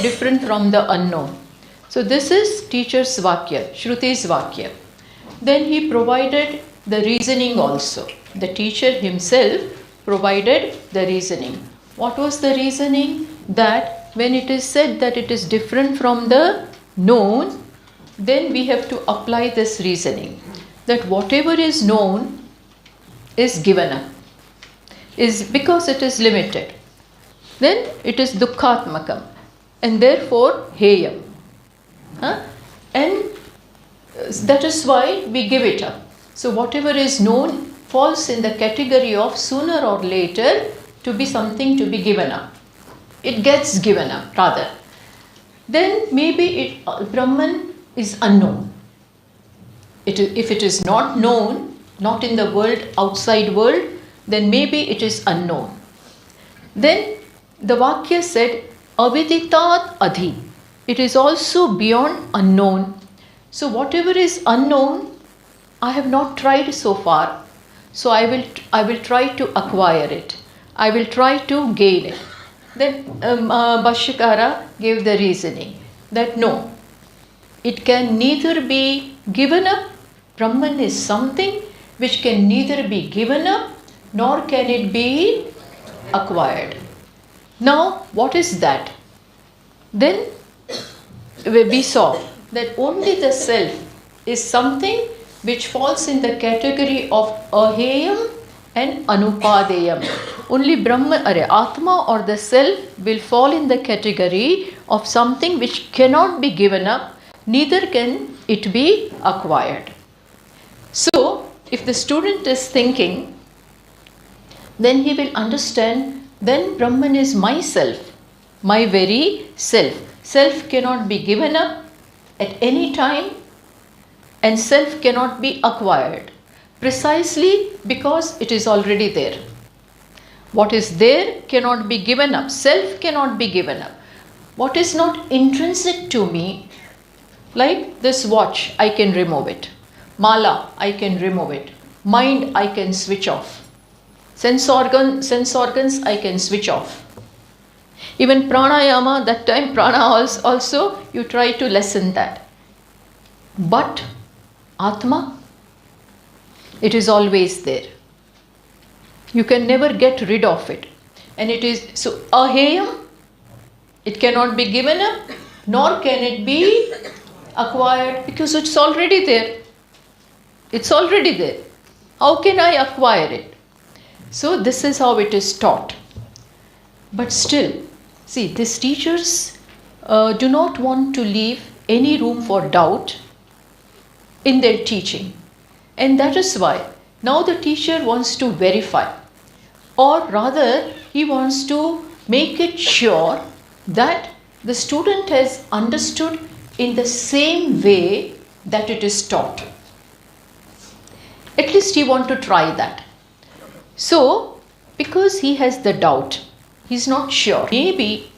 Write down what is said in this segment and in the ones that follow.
different from the unknown. So this is teacher's Vakya, Shruti's Vakya. Then he provided the reasoning also. The teacher himself provided the reasoning. What was the reasoning? That when it is said that it is different from the known, then we have to apply this reasoning. That whatever is known is given up. Is because it is limited. Then it is dukkhatmakam. And therefore heyam. And that is why we give it up. So whatever is known falls in the category of sooner or later to be something to be given up. It gets given up rather. Then maybe Brahman is unknown. If it is not known, not in the world, outside world, then maybe it is unknown. Then the Vakya said, aviditat adhi. It is also beyond unknown. So whatever is unknown, I have not tried so far. So I will try to acquire it. I will try to gain it. Then Bhashyakara gave the reasoning that no, it can neither be given up. Brahman is something which can neither be given up nor can it be acquired. Now, what is that? Then we saw that only the self is something which falls in the category of aheyam and anupadeyam. Only Atma or the self will fall in the category of something which cannot be given up, neither can it be acquired. So, if the student is thinking, then he will understand, then Brahman is myself, my very self. Self cannot be given up at any time and self cannot be acquired, precisely because it is already there. What is there cannot be given up. Self cannot be given up. What is not intrinsic to me, like this watch, I can remove it. Mala, I can remove it. Mind, I can switch off. Sense organs, I can switch off. Even pranayama, that time prana also you try to lessen that. But Atma, it is always there. You can never get rid of it. And it is, so aheyam, it cannot be given up, nor can it be acquired because it's already there. It's already there. How can I acquire it? So this is how it is taught. But still, see, these teachers do not want to leave any room for doubt in their teaching. And that is why now the teacher wants to verify, or rather he wants to make it sure that the student has understood in the same way that it is taught. At least he wants to try that. So, because he has the doubt, he is not sure. Maybe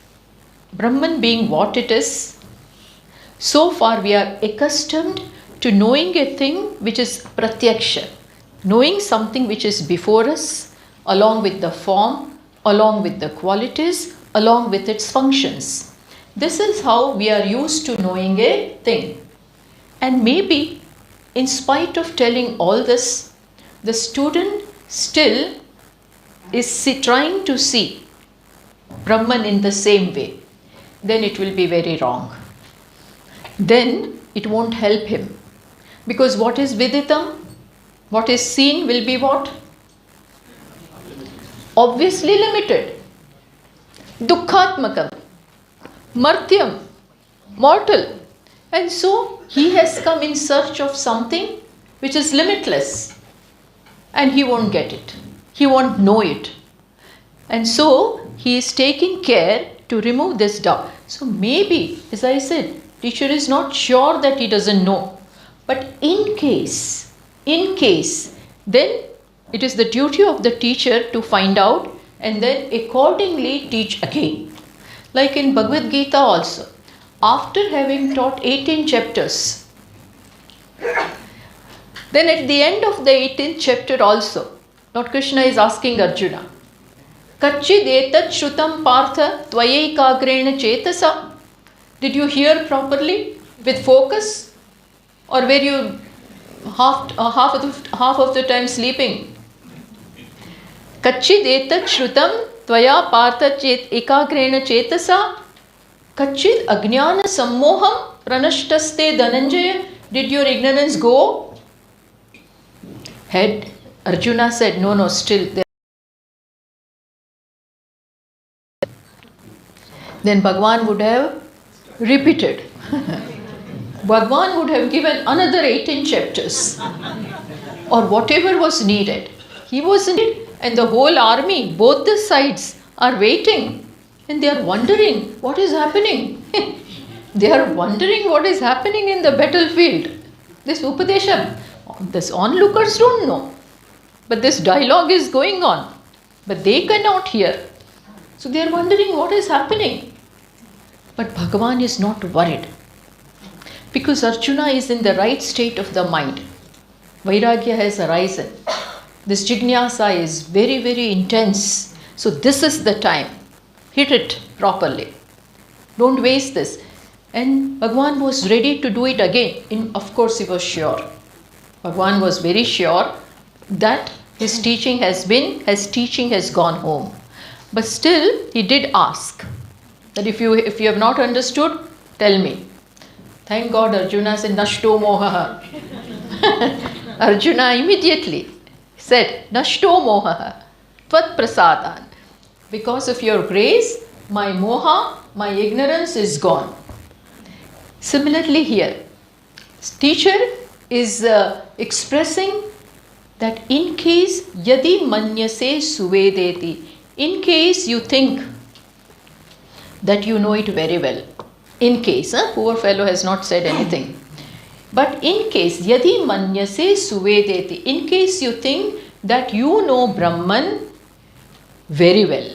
Brahman being what it is, so far we are accustomed to knowing a thing which is pratyaksha, knowing something which is before us, along with the form, along with the qualities, along with its functions. This is how we are used to knowing a thing. And maybe, in spite of telling all this, the student still is trying to see Brahman in the same way. Then it will be very wrong. Then it won't help him. Because what is viditam? What is seen will be what? Obviously limited. Dukkhatmakam. Martyam. Mortal. And so he has come in search of something which is limitless. And he won't get it. He won't know it. And so he is taking care to remove this doubt. So maybe, as I said, teacher is not sure that he doesn't know. But in case, then it is the duty of the teacher to find out and then accordingly teach again. Like in Bhagavad Gita also, after having taught 18 chapters, then at the end of the 18th chapter also, Lord Krishna is asking Arjuna, Kachid etat shrutam partha tvayaikagrena chetasa. Did you hear properly with focus? Or were you half of the time sleeping? Kachid etat shrutam tvaya partha chet ekagrena chetasa kachid ajnana sammoham pranashtaste dhananjaya. Did your ignorance go? Head. Arjuna said, no, still there. Then Bhagwan would have repeated. Bhagwan would have given another 18 chapters or whatever was needed. He wasn't, and the whole army, both the sides are waiting and they are wondering what is happening. They are wondering what is happening in the battlefield. This Upadesha, this onlookers don't know. But this dialogue is going on. But they cannot hear. So they are wondering what is happening. But Bhagavan is not worried. Because Arjuna is in the right state of the mind. Vairagya has arisen. This Jignasa is very, very intense. So this is the time. Hit it properly. Don't waste this. And Bhagavan was ready to do it again. Of course he was sure. Bhagavan was very sure that his teaching has gone home. But still he did ask that if you have not understood, tell me. Thank God Arjuna said, Nashto mohaha. Arjuna immediately said, Nashto mohaha, tvat prasadan. Because of your grace, my moha, my ignorance is gone. Similarly here, teacher is expressing that in case yadi manyase suvedeti, in case you think that you know it very well. In case, poor fellow has not said anything. But in case, yadi manyase suvedeti, in case you think that you know Brahman very well,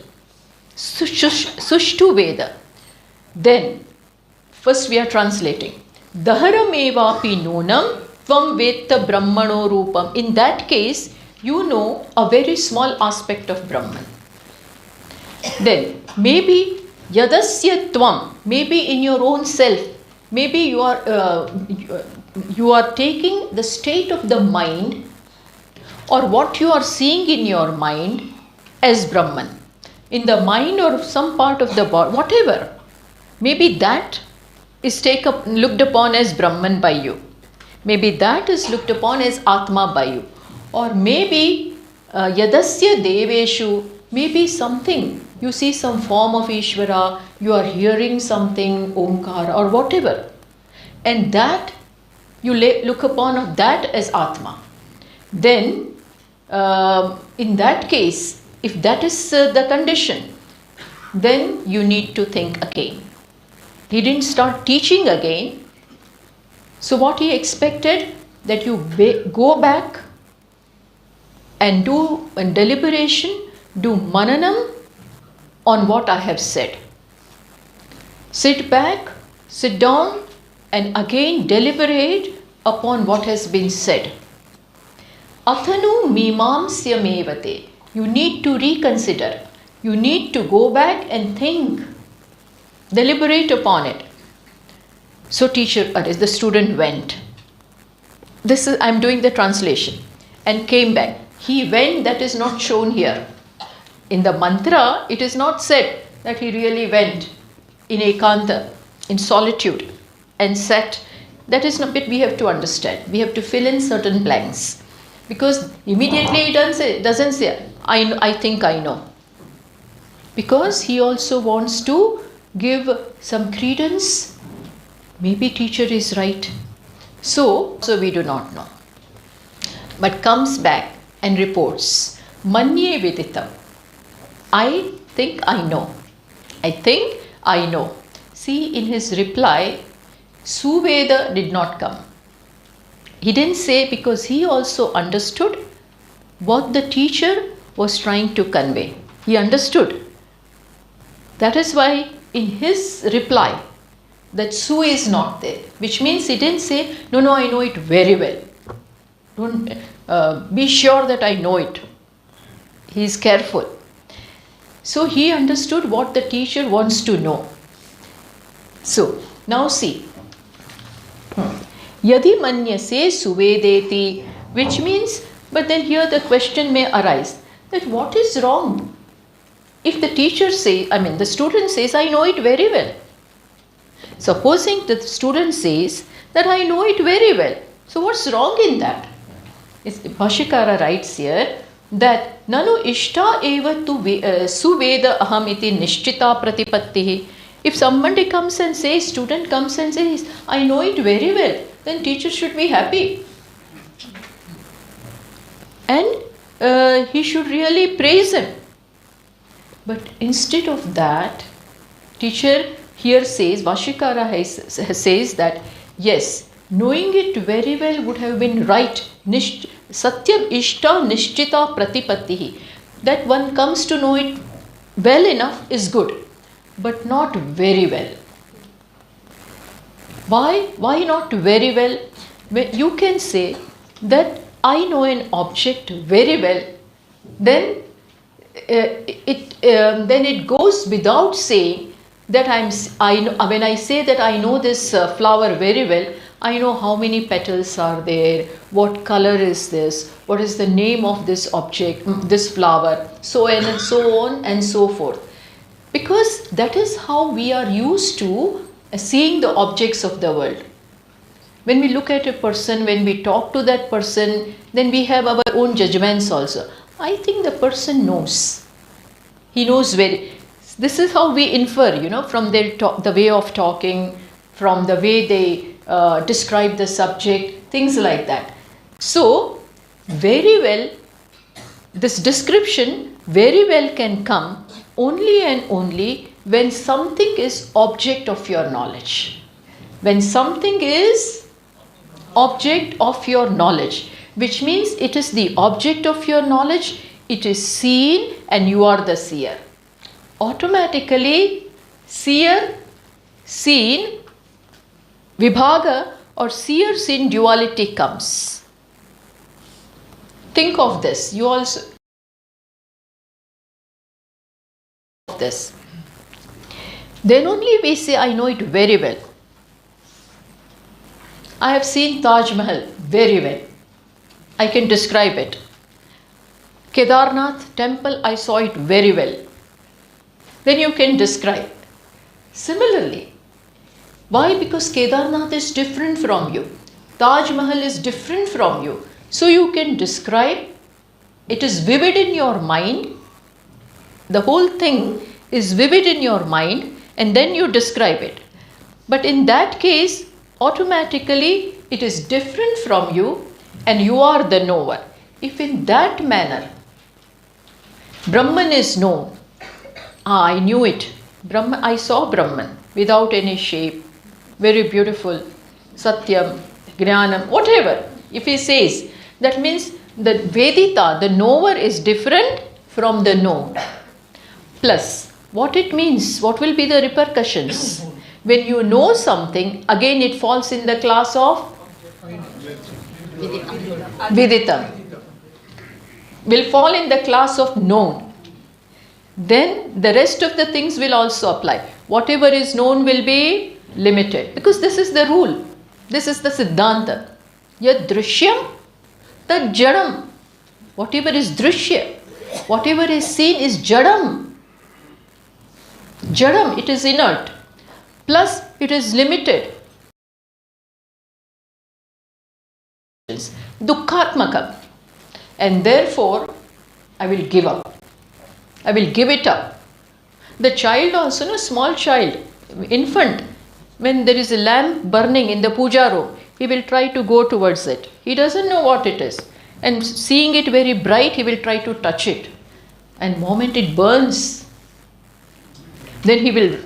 sushtu veda, then first we are translating. Daharamevapi nunam tvam vetta brahmano rupam. In that case, you know a very small aspect of Brahman. Then maybe yadasya tvam, maybe in your own self, maybe you are taking the state of the mind or what you are seeing in your mind as Brahman. In the mind or some part of the body, whatever, maybe that is looked upon as Brahman by you. Maybe that is looked upon as Atma by you. Or maybe yadasya deveshu, maybe something, you see some form of Ishvara, you are hearing something, Omkara or whatever. And that, you look upon that as Atma. Then, in that case, if that is the condition, then you need to think again. He didn't start teaching again. So what he expected, that you go back and do a deliberation, do mananam on what I have said. Sit back, sit down and again deliberate upon what has been said. Athanu mimamsya mevate. You need to reconsider. You need to go back and think. Deliberate upon it. So the student went. I'm doing the translation. And came back. He went, that is not shown here. In the mantra, it is not said that he really went in ekanta, in solitude, and sat. That is not bit we have to understand. We have to fill in certain blanks. Because immediately he doesn't say, I think I know. Because he also wants to give some credence. Maybe teacher is right. So we do not know. But comes back and reports, Manye viditam. I think I know. I think I know. See, in his reply, Suveda did not come. He didn't say, because he also understood what the teacher was trying to convey. He understood. That is why in his reply, that Su is not there, which means he didn't say, no, I know it very well. Don't be sure that I know it. He is careful. So he understood what the teacher wants to know. So Now see, yadi manyase suvedeti, which means, but then here the question may arise that what is wrong? If the teacher says, the student says, I know it very well. Supposing the student says that I know it very well, so what's wrong in that? Bhashikara writes here that nanu ishta eva tu suveda aham iti nishchita pratipattihi. If somebody comes and says, student comes and says, I know it very well, then teacher should be happy. And he should really praise him. But instead of that, teacher here says, Vashikara says that, yes, knowing it very well would have been right. Satyam ishta nishchita pratipattihi. That one comes to know it well enough is good, but not very well. Why not very well? You can say that I know an object very well, then it goes without saying that when I say that I know this flower very well, I know how many petals are there, what color is this, what is the name of this object, this flower, so on and so forth. Because that is how we are used to seeing the objects of the world. When we look at a person, when we talk to that person, then we have our own judgments also. I think the person knows. He knows this is how we infer, from the way of talking, from the way they describe the subject, things like that. So, very well, this description very well can come only and only when something is object of your knowledge. When something is object of your knowledge, which means it is the object of your knowledge, it is seen and you are the seer. Automatically, seer, seen, vibhaga or seer seen duality comes. Think of this. You also this. Then only we say, I know it very well. I have seen Taj Mahal very well. I can describe it. Kedarnath temple, I saw it very well. Then you can describe. Similarly, why? Because Kedarnath is different from you. Taj Mahal is different from you. So you can describe. It is vivid in your mind. The whole thing is vivid in your mind and then you describe it. But in that case, automatically it is different from you and you are the knower. If in that manner Brahman is known, I knew it. Brahman, I saw Brahman without any shape, very beautiful, Satyam, Jnanam, whatever. If he says, that means the Vedita, the knower is different from the known. Plus, what it means, what will be the repercussions? When you know something, again it falls in the class of Vidita. Will fall in the class of known. Then the rest of the things will also apply. Whatever is known will be limited. Because this is the rule. This is the Siddhanta. Yad drishyam, tad jadam. Whatever is drishya, whatever is seen is jadam. Jadam, it is inert. Plus, it is limited. Dukkhatmakam. And therefore, I will give up. I will give it up. The child also, small child, infant, when there is a lamp burning in the puja room, he will try to go towards it. He doesn't know what it is. And seeing it very bright, he will try to touch it. And the moment it burns, then he will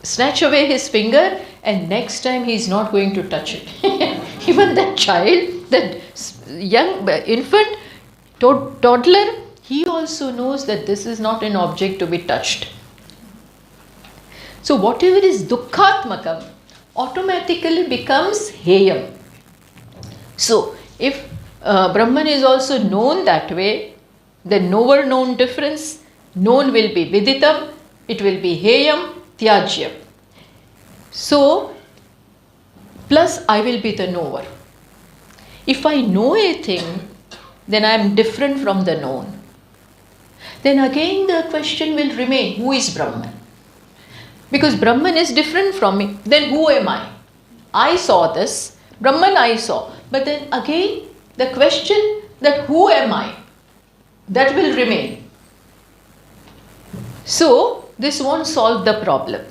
snatch away his finger and next time he is not going to touch it. Even that child, that young infant, toddler, he also knows that this is not an object to be touched. So whatever is dukkhatmakam automatically becomes heyam. So if Brahman is also known that way, then knower known difference, known will be viditam, it will be heyam, tyajyam. So plus I will be the knower. If I know a thing, then I am different from the known. Then again the question will remain, who is Brahman? Because Brahman is different from me, then who am I? I saw this, Brahman I saw. But then again the question that who am I? That will remain. So this won't solve the problem.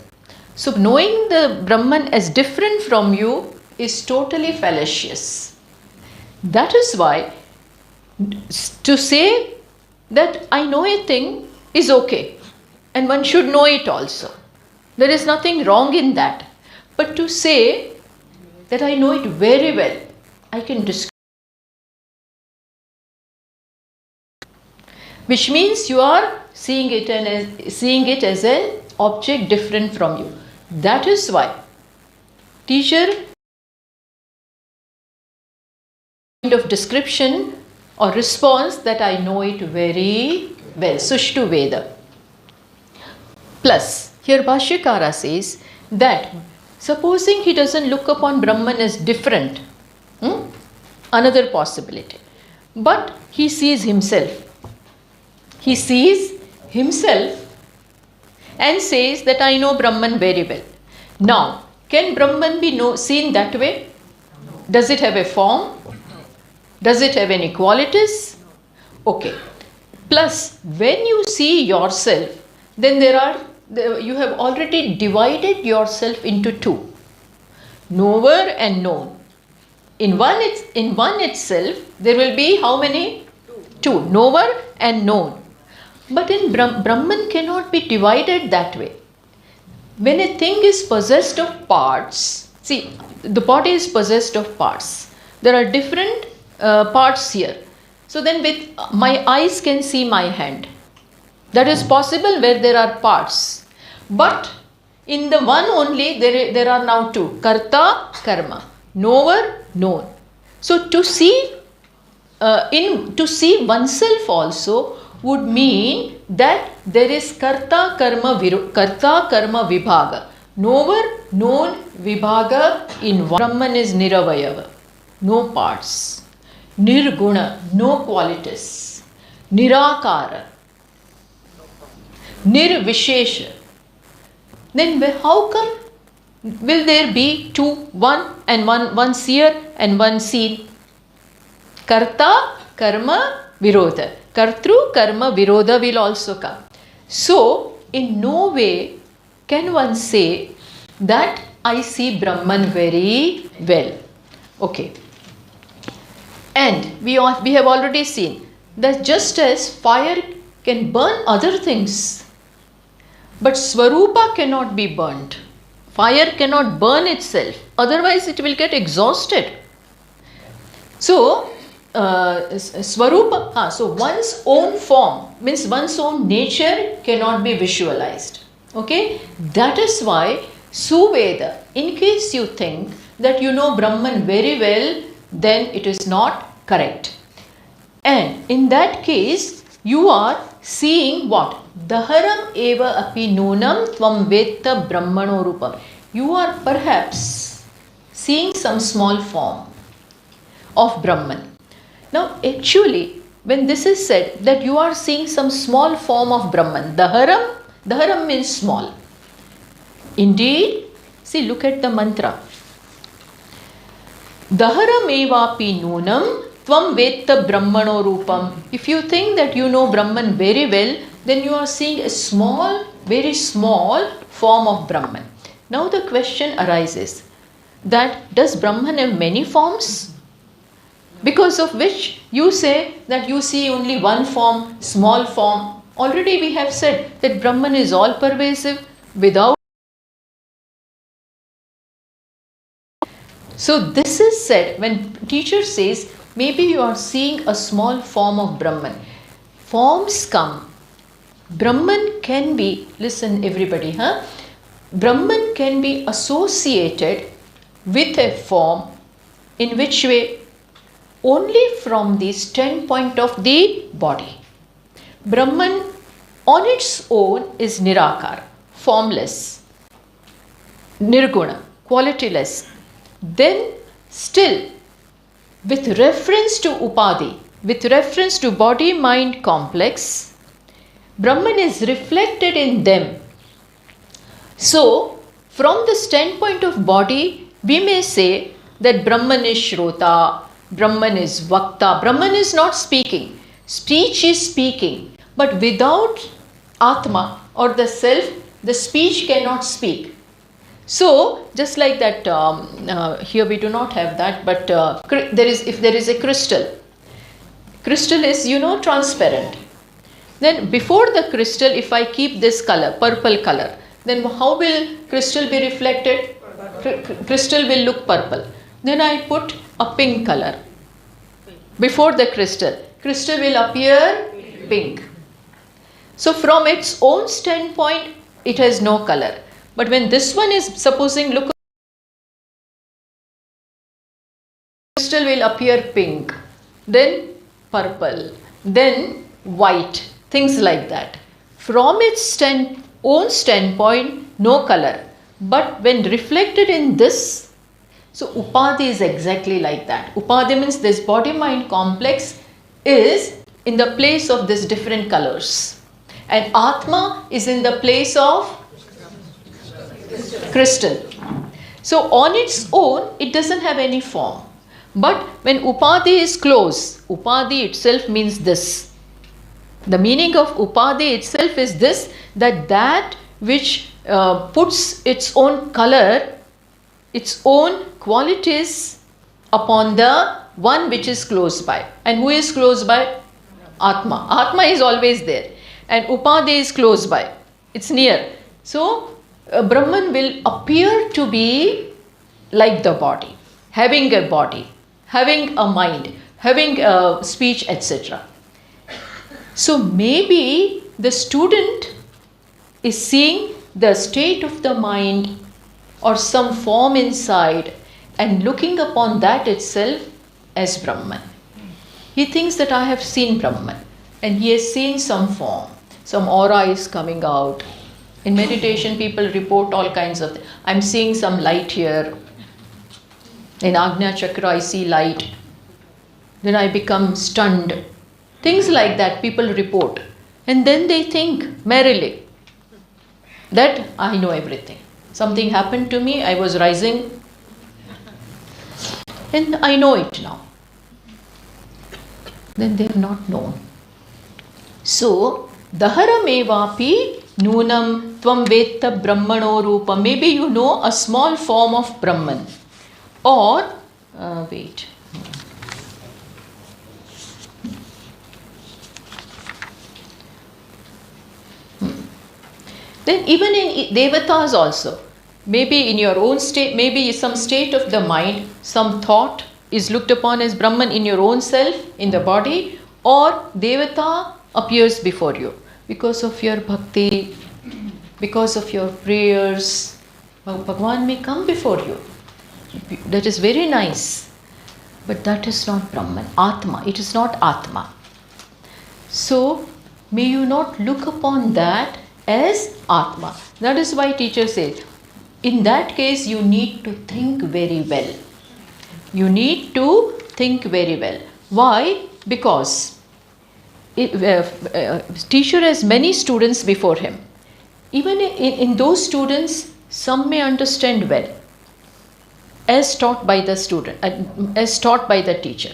So knowing the Brahman as different from you is totally fallacious. That is why to say that I know a thing is okay, and one should know it also. There is nothing wrong in that. But to say that I know it very well, I can describe, which means you are seeing it as an object different from you. That is why teacher kind of description or response that I know it very well. Sushtu Veda. Plus, here Bhashyakara says that supposing he doesn't look upon Brahman as different, another possibility, but he sees himself. He sees himself and says that I know Brahman very well. Now, can Brahman be seen that way? Does it have a form? Does it have any qualities? Okay. Plus, when you see yourself, then you have already divided yourself into two. Knower and known. In one itself, there will be how many? Two. Knower and known. But in Brahman cannot be divided that way. When a thing is possessed of parts, see, the body is possessed of parts. There are different parts here. So then with my eyes can see my hand. That is possible where there are parts. But in the one only there are now two. Karta, karma. Knower, known. So to see oneself also would mean that there is karta karma vibhaga. Knower, known, vibhaga in one. Brahman is niravayava, no parts. Nirguna, no qualities. Nirakara, nirvishesha. Then how come will there be two, one seer and one seen? Karta, karma, virodha. Kartru, karma, virodha will also come. So, in no way can one say that I see Brahman very well. Okay. And we have already seen that just as fire can burn other things, but Swarupa cannot be burnt. Fire cannot burn itself, otherwise it will get exhausted. So, Swarupa, so one's own form, means one's own nature cannot be visualized. Okay? That is why Suveda, in case you think that you know Brahman very well, then it is not correct. And in that case, you are seeing what? Daharam eva api nunam tvam vetta brahmano rupam. You are perhaps seeing some small form of Brahman. Now actually, when this is said that you are seeing some small form of Brahman, Daharam means small. Indeed, see, look at the mantra. Daharam evapi nunam tvam vetta brahmano rupam. If you think that you know Brahman very well, then you are seeing a small, very small form of Brahman. Now the question arises that does Brahman have many forms? Because of which you say that you see only one form, small form. Already we have said that Brahman is all pervasive without. So this is said when teacher says maybe you are seeing a small form of Brahman. Forms come. Brahman can be, listen everybody, Brahman can be associated with a form in which way? Only from the standpoint of the body. Brahman on its own is nirakara, formless, nirguna, qualityless. Then still, with reference to Upadhi, with reference to body-mind complex, Brahman is reflected in them. So, from the standpoint of body, we may say that Brahman is Shrota, Brahman is Vakta. Brahman is not speaking. Speech is speaking. But without Atma or the self, the speech cannot speak. So, just like that, here we do not have that, but if there is a crystal is, transparent. Then before the crystal, if I keep this color, purple color, then how will crystal be reflected? Crystal will look purple. Then I put a pink color. Before the crystal will appear pink. So from its own standpoint, it has no color. But when this one is, supposing, look, crystal will appear pink, then purple, then white, things like that. From its own standpoint, no color. But when reflected in this, so Upadhi is exactly like that. Upadhi means this body-mind complex is in the place of these different colors. And Atma is in the place of crystal. So on its own, it doesn't have any form. But when Upadhi is close, Upadhi itself means this. The meaning of Upadhi itself is this, that which puts its own color, its own qualities upon the one which is close by. And who is close by? Atma. Atma is always there. And Upadhi is close by. It's near. So, Brahman will appear to be like the body, having a body, having a mind, having a speech, etc. So maybe the student is seeing the state of the mind or some form inside and looking upon that itself as Brahman. He thinks that I have seen Brahman and he has seen some form, some aura is coming out. In meditation, people report all kinds of things. I'm seeing some light here. In Agnya Chakra, I see light. Then I become stunned. Things like that people report. And then they think merrily that I know everything. Something happened to me, I was rising, and I know it now. Then they have not known. So, Daharamevapi Nunam Tvam Vetta Brahmano Rupa. Maybe you know a small form of Brahman. Or, wait. Then even in Devatas also, maybe in your own state, maybe some state of the mind, some thought is looked upon as Brahman in your own self, in the body, or Devata appears before you because of your bhakti, because of your prayers. Bhagwan may come before you. That is very nice. But that is not Brahman. Atma. It is not Atma. So, may you not look upon that as Atma. That is why teacher says, in that case you need to think very well. You need to think very well. Why? Because teacher has many students before him. Even in those students, some may understand well, as taught by the student, as taught by the teacher.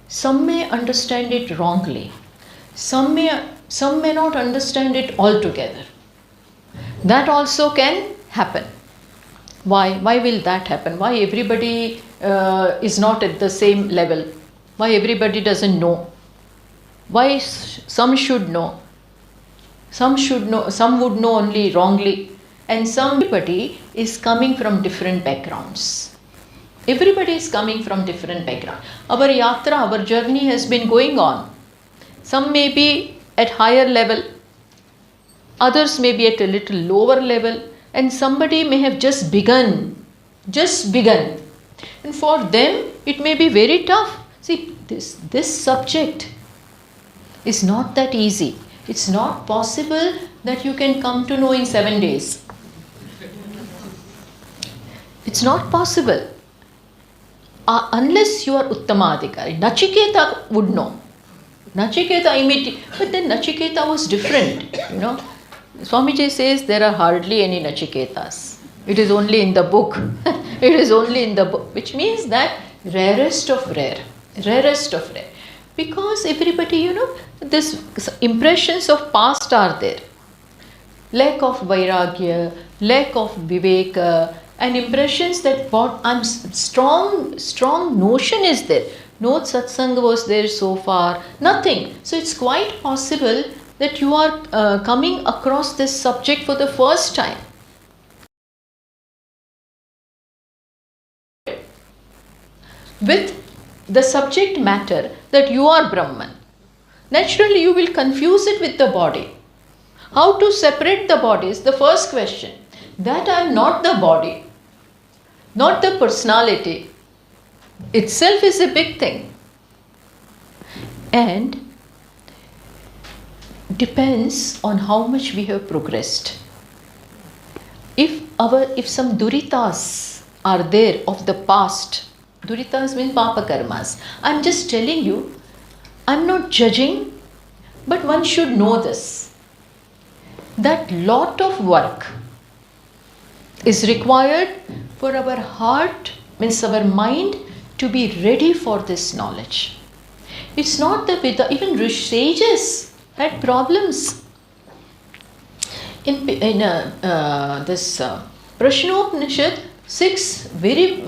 Some may understand it wrongly. Some may not understand it altogether. That also can happen. Why? Why will that happen? Why everybody is not at the same level? Why everybody doesn't know? Why some should know? Some should know, some would know only wrongly, and somebody is coming from different backgrounds. Everybody is coming from different background. Our yatra, our journey has been going on. Some may be at higher level, others may be at a little lower level, and somebody may have just begun. And for them, it may be very tough. See, this subject is not that easy. It's not possible that you can come to know in 7 days. It's not possible. unless you are Uttamadhikari. Nachiketa would know. Nachiketa immediately, but then Nachiketa was different, Swamiji says there are hardly any Nachiketas. It is only in the book. It is only in the book, which means that rarest of rare. Because everybody, this impressions of past are there. Lack of vairagya, lack of viveka, and impressions that strong notion is there. No satsanga was there so far, nothing. So it's quite possible that you are coming across this subject for the first time. With the subject matter that you are Brahman. Naturally, you will confuse it with the body. How to separate the body is the first question. That I am not the body, not the personality, itself is a big thing. And depends on how much we have progressed. If some duritas are there of the past, duritas mean papa karmas. I'm just telling you, I'm not judging, but one should know this. That lot of work is required for our heart, means our mind, to be ready for this knowledge. It's not the Veda, even sages had problems. In this Prashnopanishad, 6 very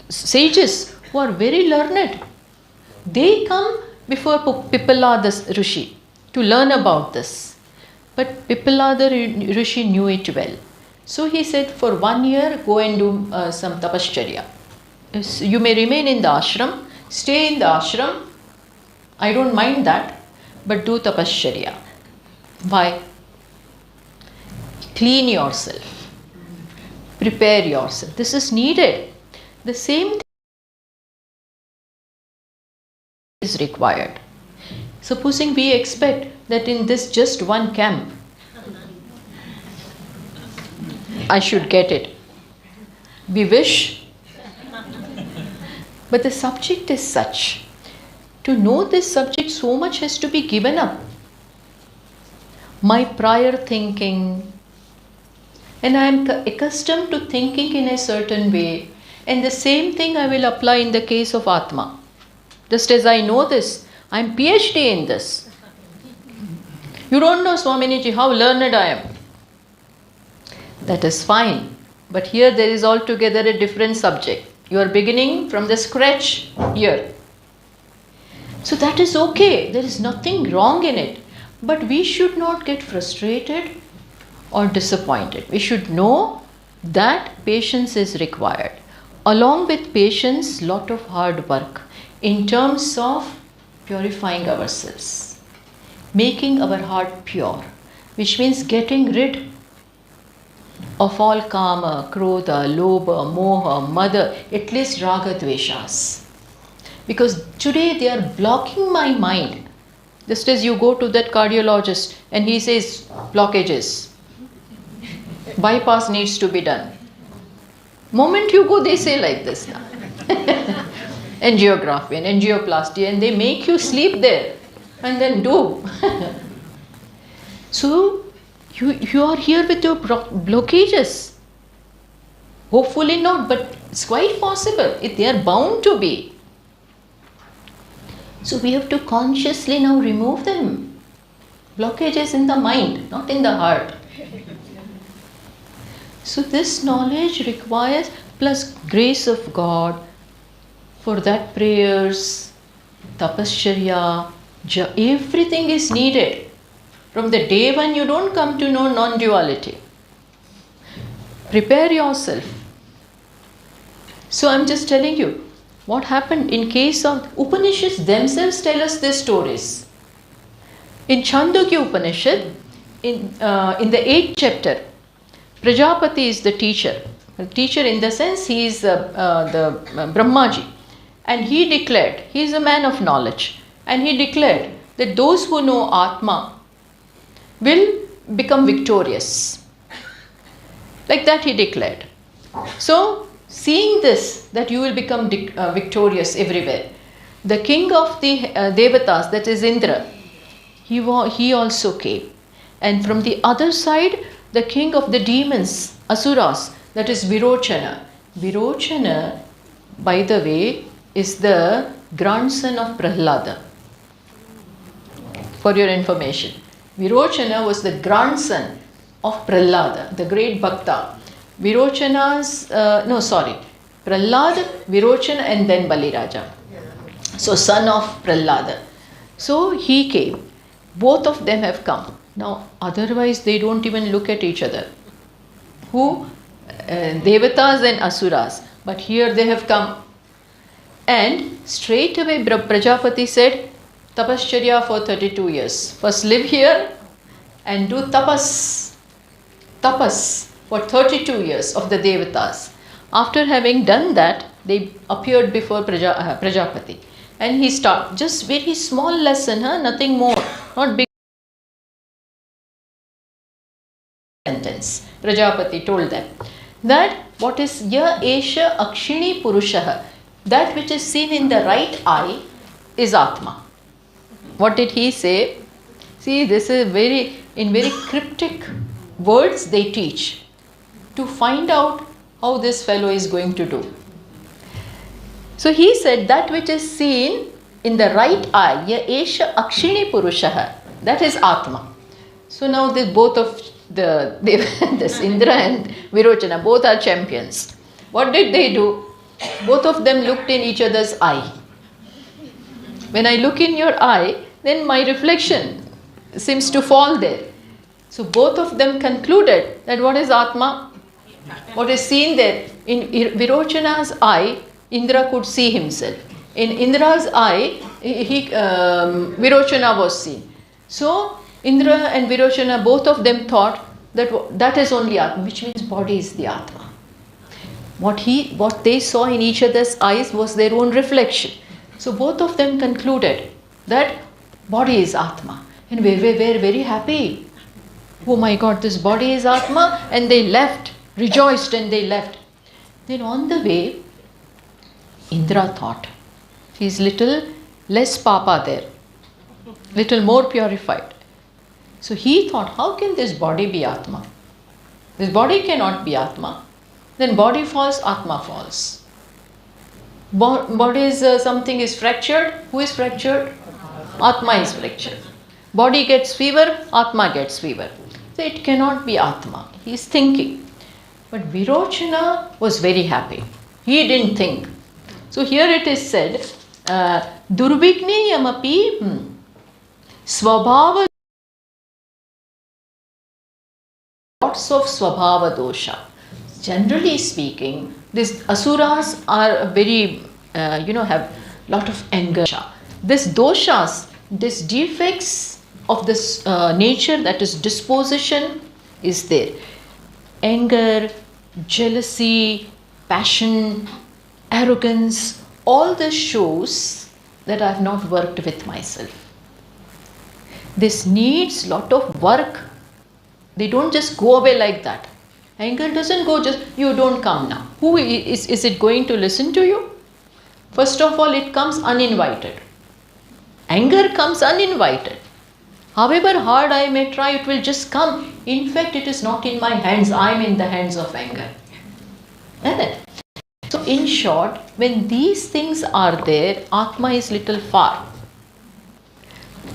sages who are very learned. They come before Pippalada Rishi to learn about this. But Pippalada Rishi knew it well. So he said, for 1 year, go and do some tapascharya. You may remain in the ashram, stay in the ashram. I don't mind that, but do tapascharya. Why? Clean yourself. Prepare yourself. This is needed. The same thing is required. Supposing we expect that in this just one camp, I should get it. We wish. But the subject is such. To know this subject, so much has to be given up. My prior thinking, and I am accustomed to thinking in a certain way, and the same thing I will apply in the case of Atma. Just as I know this, I am PhD in this. You don't know, Swaminiji, how learned I am. That is fine. But here there is altogether a different subject. You are beginning from the scratch here. So that is okay. There is nothing wrong in it. But we should not get frustrated or disappointed. We should know that patience is required. Along with patience, lot of hard work in terms of purifying ourselves, making our heart pure, which means getting rid of all kama, krodha, lobha, moha, mada, at least raga, dveshas. Because today they are blocking my mind. Just as you go to that cardiologist and he says blockages, bypass needs to be done. Moment you go, they say like this now. Angiography and angioplasty, and they make you sleep there and then do. So you are here with your blockages. Hopefully not, but it's quite possible. They are bound to be. So we have to consciously now remove them. Blockages in the mind, not in the heart. So this knowledge requires, plus grace of God, for that prayers, tapascharya, everything is needed. From the day when you don't come to know non-duality. Prepare yourself. So I'm just telling you what happened in case of Upanishads themselves tell us these stories. In Chandogya Upanishad, in the 8th chapter, Prajapati is the teacher. The teacher in the sense he is the Brahmaji. And he declared, he is a man of knowledge. And he declared that those who know Atma will become victorious. Like that he declared. So seeing this, that you will become victorious everywhere, the king of the Devatas, that is Indra, he also came. And from the other side, the king of the demons, Asuras, that is Virochana. Virochana, by the way, is the grandson of Prahlada. For your information, Virochana was the grandson of Prahlada, the great Bhakta. Prahlad, Virochana, and then Baliraja. So, son of Prahlada. So, he came. Both of them have come. Now, otherwise, they don't even look at each other. Who? Devatas and Asuras. But here they have come. And straight away, Prajapati said, Tapascharya for 32 years. First live here and do tapas. Tapas for 32 years of the Devatas. After having done that, they appeared before Prajapati. And he started, just very small lesson, nothing more, not big sentence. Prajapati told them that what is ya esha akshini purushaha, that which is seen in the right eye is Atma. What did he say? See, this is in very cryptic words they teach to find out how this fellow is going to do. So he said that which is seen in the right eye, ya esha akshini purushaha, that is Atma. So now both of this Indra and Virochana, both are champions. What did they do? Both of them looked in each other's eye. When I look in your eye, then my reflection seems to fall there. So both of them concluded that what is Atma? What is seen there? In Virochana's eye, Indra could see himself. In Indra's eye, Virochana was seen. So Indra and Virochana, both of them thought that is only Atma, which means body is the Atma. What they saw in each other's eyes was their own reflection. So both of them concluded that body is Atma. And we were very happy. Oh my God, this body is Atma. And they left, rejoiced, and they left. Then on the way, Indra thought, he's little less papa there, little more purified. So he thought, how can this body be Atma? This body cannot be Atma. Then body falls, Atma falls. Body is something is fractured. Who is fractured? Atma is fractured. Body gets fever, Atma gets fever. So it cannot be Atma. He is thinking. But Virochana was very happy. He didn't think. So here it is said, Durvighne yamapi swabhava, lots of swabhava dosha. Generally speaking, these asuras are very, have lot of anger. This doshas, these defects of this nature, that is disposition, is there. Anger, jealousy, passion, arrogance, all this shows that I have not worked with myself. This needs lot of work. They don't just go away like that. Anger doesn't go just, you don't come now. Who is it going to listen to you? First of all, it comes uninvited. Anger comes uninvited. However hard I may try, it will just come. In fact, it is not in my hands. I am in the hands of anger. Isn't it? So in short, when these things are there, Atma is little far.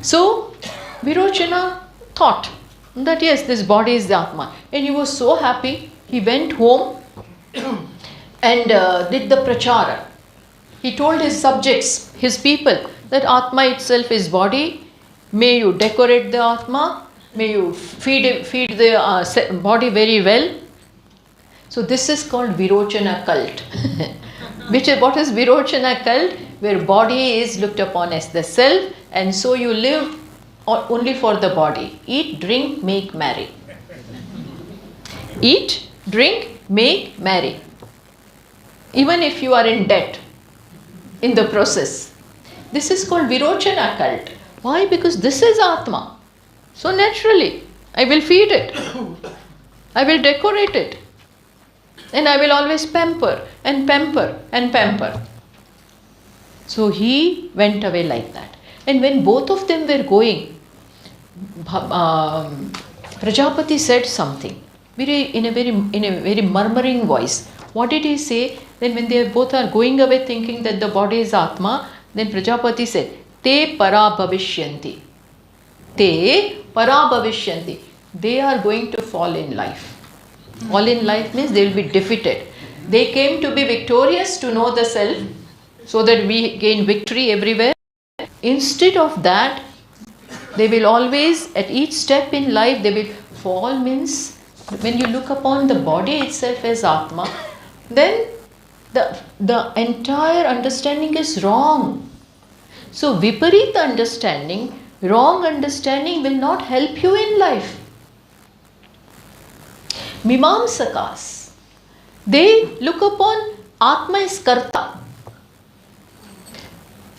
So Virochana thought that yes, this body is the Atma. And he was so happy, he went home and did the prachara. He told his subjects, his people, that Atma itself is body. May you decorate the Atma. May you feed the body very well. So this is called Virochana cult. What is Virochana cult? Where body is looked upon as the self, and so you live only for the body. Eat, drink, make merry. Eat, drink, make merry. Even if you are in debt in the process. This is called Virochana cult. Why? Because this is Atma. So naturally, I will feed it. I will decorate it. And I will always pamper and pamper and pamper. So he went away like that. And when both of them were going, Prajapati said something in a very murmuring voice. What did he say? Then when they both are going away thinking that the body is Atma, then Prajapati said, Te para bhavishyanti. Te para bhavishyanti. They are going to fall in life. Fall in life means they will be defeated. They came to be victorious to know the self, so that we gain victory everywhere. Instead of that, they will always, at each step in life, they will fall. Means when you look upon the body itself as Atma, then the entire understanding is wrong. So viparita understanding, wrong understanding will not help you in life. Mimamsakas, they look upon Atma as Karta.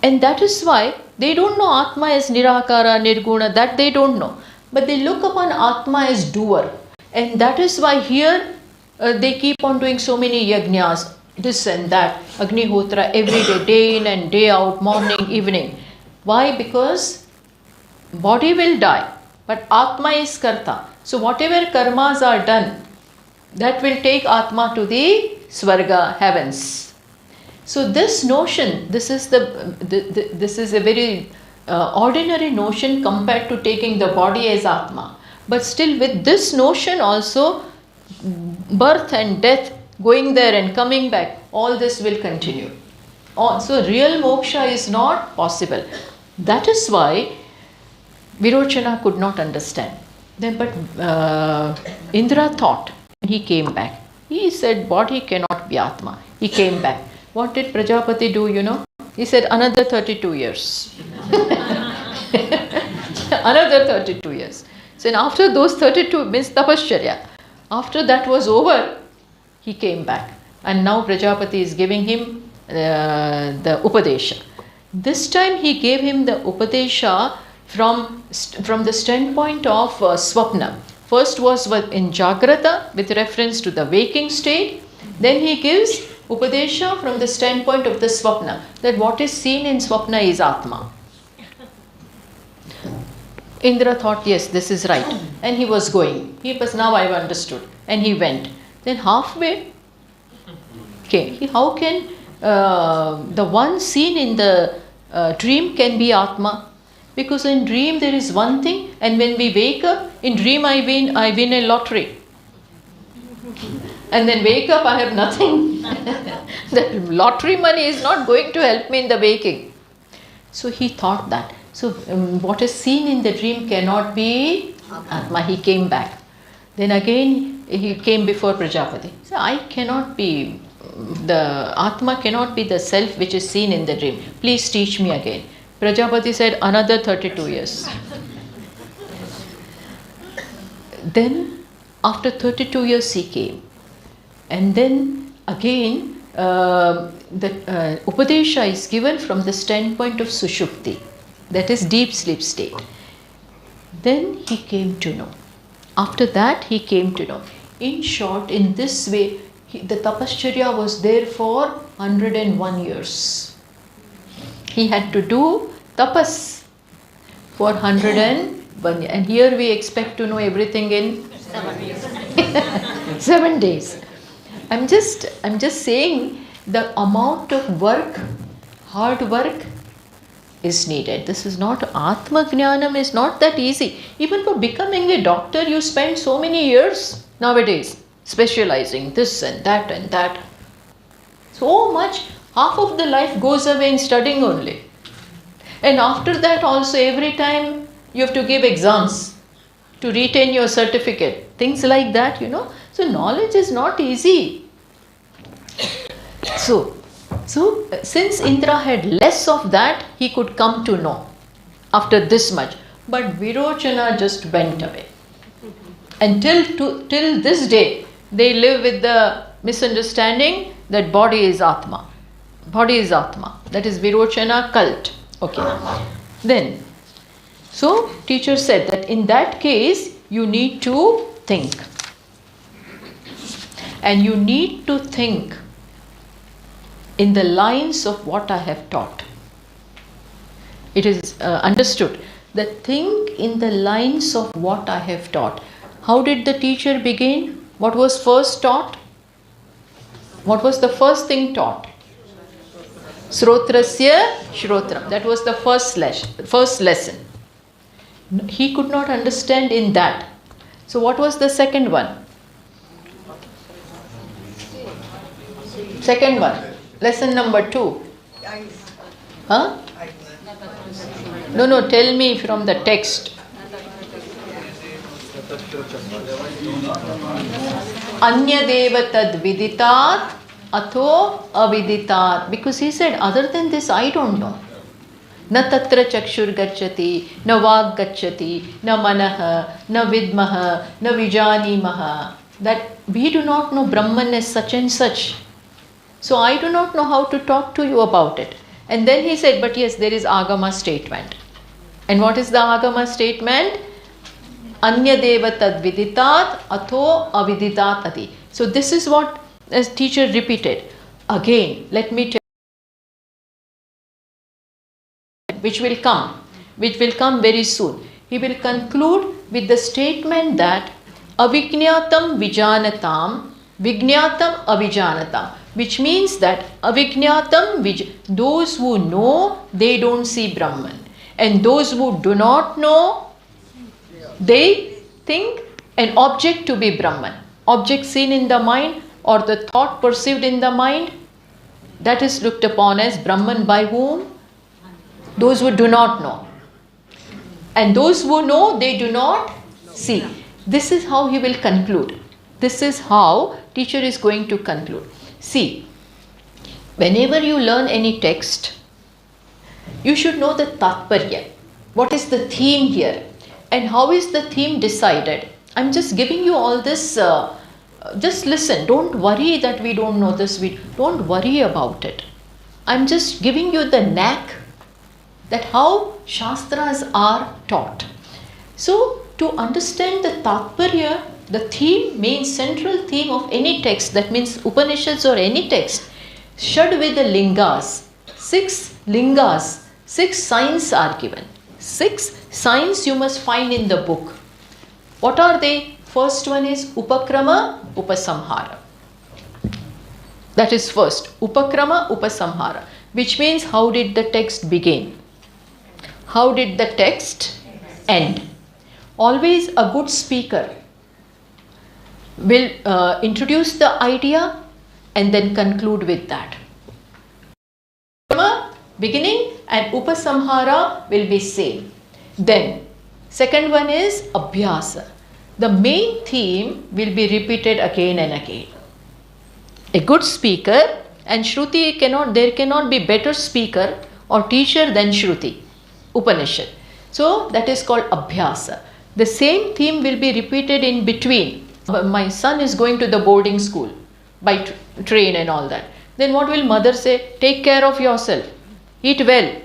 And that is why they don't know Atma as Nirakara, Nirguna, that they don't know. But they look upon Atma as doer. And that is why here they keep on doing so many yajnas, this and that, Agnihotra every day, day in and day out, morning, evening. Why? Because body will die, but Atma is Karta. So whatever karmas are done, that will take Atma to the Swarga, heavens. So this notion, this is a very ordinary notion compared to taking the body as Atma. But still with this notion also, birth and death, going there and coming back, all this will continue. So real moksha is not possible. That is why Virochana could not understand. Then, but Indra thought, and he came back. He said, body cannot be Atma. He came back. What did Prajapati do, you know? He said, another 32 years. Another 32 years. So after those 32, means tapasya. After that was over, he came back. And now Prajapati is giving him the Upadesha. This time he gave him the Upadesha from the standpoint of Swapna. First was in Jagrata with reference to the waking state. Then he gives Upadesha from the standpoint of the Swapna, that what is seen in Swapna is Atma. Indra thought, yes, this is right. And he was going. He was, now I've understood. And he went. Then halfway, okay, how can the one seen in the dream can be Atma? Because in dream there is one thing, and when we wake up, in dream I win a lottery. And then wake up, I have nothing. The lottery money is not going to help me in the waking. So he thought that. So what is seen in the dream cannot be Atma. He came back. Then again he came before Prajapati. So I cannot be, the Atma cannot be the self which is seen in the dream. Please teach me again. Prajapati said, another 32 years. Then after 32 years he came. And then again the Upadesha is given from the standpoint of Sushupti, that is deep sleep state. Then he came to know. After that he came to know. In short, in this way, the Tapashcharya was there for 101 years. He had to do tapas for 101 years. And here we expect to know everything in 7 days. I'm just saying the amount of work, hard work is needed. This is not, Atma Jnanam is not that easy. Even for becoming a doctor, you spend so many years nowadays specializing this and that and that. So much, half of the life goes away in studying only. And after that also, every time you have to give exams to retain your certificate. Things like that, you know. So knowledge is not easy. So since Indra had less of that, he could come to know after this much. But Virochana just went away. And till this day, they live with the misunderstanding that body is Atma. Body is Atma. That is Virochana cult. Okay. Then, so teacher said that in that case, you need to think. and you need to think in the lines of what I have taught. It is understood that think in the lines of what I have taught. How did the teacher begin? What was first taught? What was the first thing taught? Srotrasya Shrotram. That was the first lesson. He could not understand in that. So what was the second one? Second one. Lesson number 2. Huh? No, tell me from the text. Anyadeva tad viditat atho aviditat. Because he said, other than this, I don't know. Na tatra chakshur gacchati, na vag gacchati, na manaha, na vidmaha, na vijanimaha. That we do not know Brahman as such and such. So I do not know how to talk to you about it. And then he said, but yes, there is Agama statement. And what is the Agama statement? Anyadeva tad viditat atho aviditat adi. So this is what as teacher repeated. Again, let me tell you, which will come very soon. He will conclude with the statement that avijñātam vijanatam, vijñātam avijanatam, which means that avijñātam, those who know, they don't see Brahman. And those who do not know, they think an object to be Brahman. Object seen in the mind or the thought perceived in the mind, that is looked upon as Brahman by whom? Those who do not know. And those who know, they do not see. This is how he will conclude. This is how teacher is going to conclude. See, whenever you learn any text, you should know the tatparya. What is the theme here? And how is the theme decided? I'm just giving you all this. Just listen. Don't worry that we don't know this. Don't worry about it. I'm just giving you the knack that how Shastras are taught. So, to understand the tatparya, the theme, main central theme of any text, that means Upanishads or any text, Shadveda lingas, 6 lingas, 6 signs are given. 6 signs you must find in the book. What are they? First one is Upakrama, Upasamhara. That is first. Upakrama, Upasamhara. Which means how did the text begin? How did the text end? Always a good speaker will introduce the idea and then conclude with that. Beginning and Upasamhara will be same. Then second one is Abhyasa. The main theme will be repeated again and again. A good speaker, and Shruti there cannot be better speaker or teacher than Shruti, Upanishad. So that is called Abhyasa. The same theme will be repeated in between. My son is going to the boarding school by train and all that. Then what will mother say? Take care of yourself. Eat well.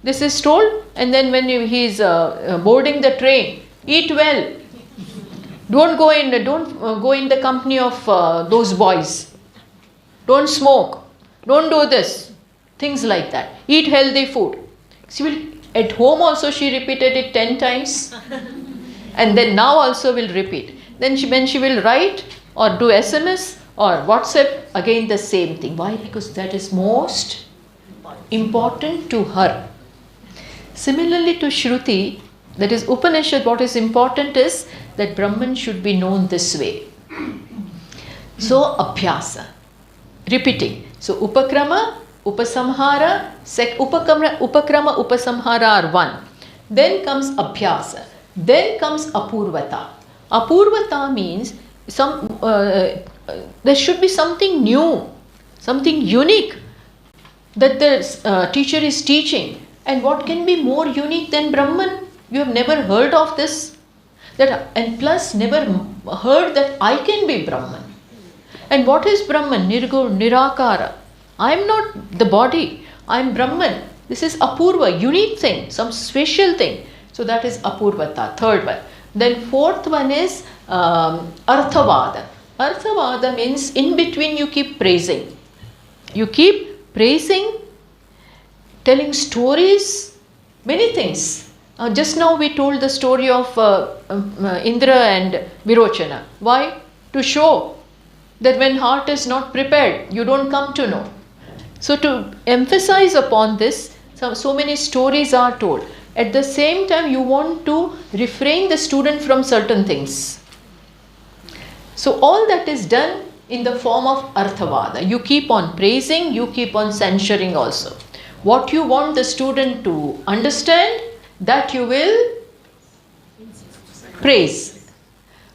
This is told, and then when he is boarding the train, eat well. Don't go in the company of those boys. Don't smoke. Don't do this. Things like that. Eat healthy food. She will, at home also she repeated it 10 times. And then now also will repeat. Then when she will write or do SMS or WhatsApp, again the same thing. Why? Because that is most important to her. Similarly to Shruti, that is Upanishad, what is important is that Brahman should be known this way. So Abhyasa, repeating. So Upakrama, Upasamhara, Upakrama, Upasamhara are one. Then comes Abhyasa. Then comes Apurvata. Apurvata means there should be something new, something unique that the teacher is teaching. And what can be more unique than Brahman? You have never heard of this. And plus never heard that I can be Brahman. And what is Brahman? Nirgun, Nirakara. I am not the body. I am Brahman. This is Apurva, unique thing, some special thing. So that is Apurvata, third one. Then fourth one is Arthavada. Arthavada means in between you keep praising. You keep praising, telling stories, many things. Just now we told the story of Indra and Virochana. Why? To show that when heart is not prepared, you don't come to know. So to emphasize upon this, so many stories are told. At the same time, you want to refrain the student from certain things. So all that is done in the form of Arthavada. You keep on praising, you keep on censuring also. What you want the student to understand, that you will praise.